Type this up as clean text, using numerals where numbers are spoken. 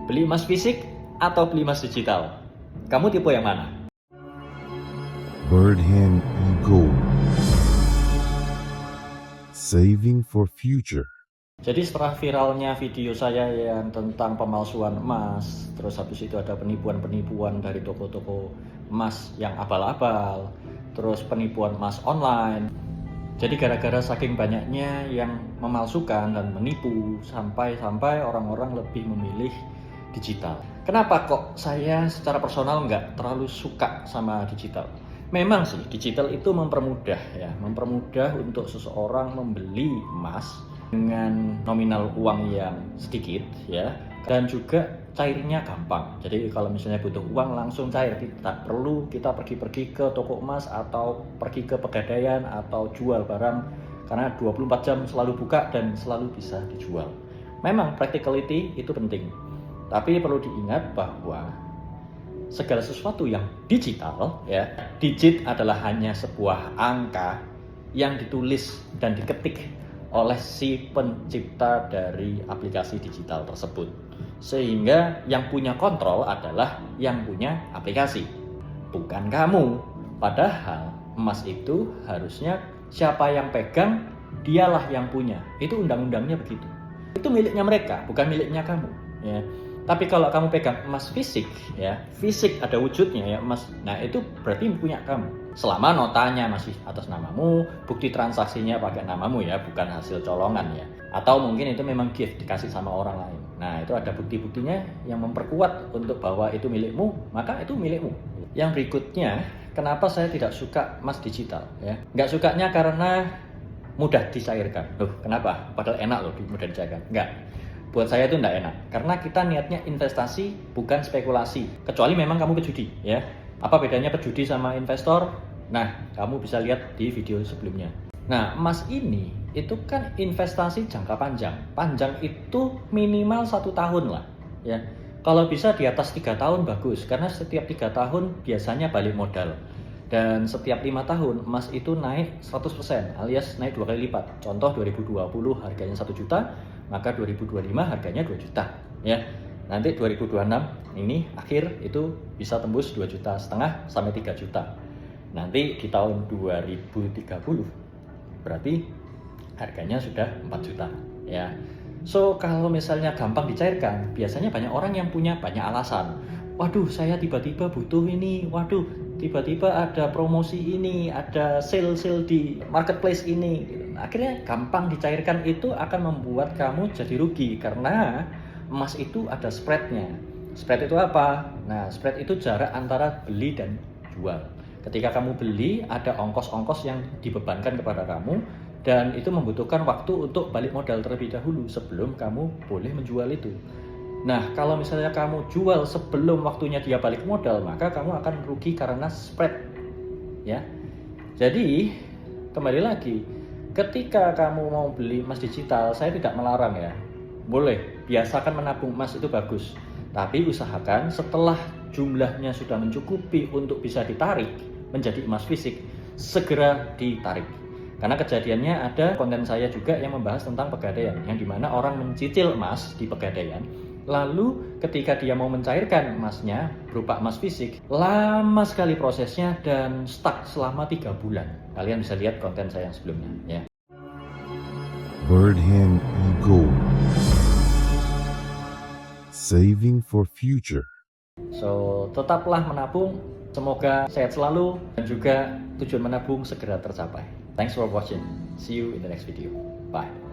Beli emas fisik atau beli emas digital? Kamu tipe yang mana? Birdhand Gold. Saving for future. Jadi setelah viralnya video saya yang tentang pemalsuan emas, terus habis itu ada penipuan-penipuan dari toko-toko emas yang abal-abal, terus penipuan emas online. Jadi gara-gara saking banyaknya yang memalsukan dan menipu, sampai orang-orang lebih memilih digital. Kenapa kok saya secara personal nggak terlalu suka sama digital? Memang sih digital itu mempermudah untuk seseorang membeli emas dengan nominal uang yang sedikit ya, dan juga cairnya gampang. Jadi kalau misalnya butuh uang langsung cair, tidak perlu kita pergi-pergi ke toko emas atau pergi ke pegadaian atau jual barang, karena 24 jam selalu buka dan selalu bisa dijual. Memang practicality itu penting, tapi perlu diingat bahwa segala sesuatu yang digital ya, digit adalah hanya sebuah angka yang ditulis dan diketik oleh si pencipta dari aplikasi digital tersebut, sehingga yang punya kontrol adalah yang punya aplikasi, bukan kamu. Padahal emas itu harusnya siapa yang pegang dialah yang punya, itu undang-undangnya begitu. Itu miliknya mereka, bukan miliknya kamu ya. Tapi kalau kamu pegang emas fisik ya, fisik ada wujudnya ya emas, nah itu berarti punya kamu. Selama notanya masih atas namamu, bukti transaksinya pakai namamu ya, bukan hasil colongan ya. Atau mungkin itu memang gift dikasih sama orang lain. Nah itu ada bukti-buktinya yang memperkuat untuk bahwa itu milikmu, maka itu milikmu. Yang berikutnya, kenapa saya tidak suka emas digital ya? Nggak sukanya karena mudah dicairkan. Loh, kenapa? Padahal enak loh mudah dicairkan. Nggak. Buat saya itu enggak enak, karena kita niatnya investasi bukan spekulasi, kecuali memang kamu pejudi ya. Apa bedanya pejudi sama investor? Nah, kamu bisa lihat di video sebelumnya. Nah, emas ini itu kan investasi jangka panjang. Panjang itu minimal 1 tahun lah ya. Kalau bisa di atas 3 tahun bagus, karena setiap 3 tahun biasanya balik modal. Dan setiap 5 tahun emas itu naik 100% alias naik 2 kali lipat. Contoh 2020 harganya 1 juta, maka 2025 harganya 2 juta ya. Nanti 2026 ini akhir itu bisa tembus 2,5 juta sampai 3 juta. Nanti di tahun 2030 berarti harganya sudah 4 juta ya. So kalau misalnya gampang dicairkan, biasanya banyak orang yang punya banyak alasan. Waduh, saya tiba-tiba butuh ini. Waduh, tiba-tiba ada promosi ini, ada sale-sale di marketplace ini. Akhirnya gampang dicairkan itu akan membuat kamu jadi rugi, karena emas itu ada spreadnya. Spread itu apa? Nah, spread itu jarak antara beli dan jual. Ketika kamu beli, ada ongkos-ongkos yang dibebankan kepada kamu, dan itu membutuhkan waktu untuk balik modal terlebih dahulu sebelum kamu boleh menjual itu. Nah, kalau misalnya kamu jual sebelum waktunya dia balik modal, maka kamu akan rugi karena spread ya. Jadi, kembali lagi, ketika kamu mau beli emas digital, saya tidak melarang ya. Boleh, biasakan menabung emas itu bagus. Tapi usahakan setelah jumlahnya sudah mencukupi untuk bisa ditarik menjadi emas fisik, segera ditarik. Karena kejadiannya ada konten saya juga yang membahas tentang pegadaian, yang dimana orang mencicil emas di pegadaian, lalu ketika dia mau mencairkan emasnya berupa emas fisik, lama sekali prosesnya dan stuck selama 3 bulan. Kalian bisa lihat konten saya yang sebelumnya ya. Birdhand Gold. Saving for future. So, tetaplah menabung. Semoga sehat selalu dan juga tujuan menabung segera tercapai. Thanks for watching. See you in the next video. Bye.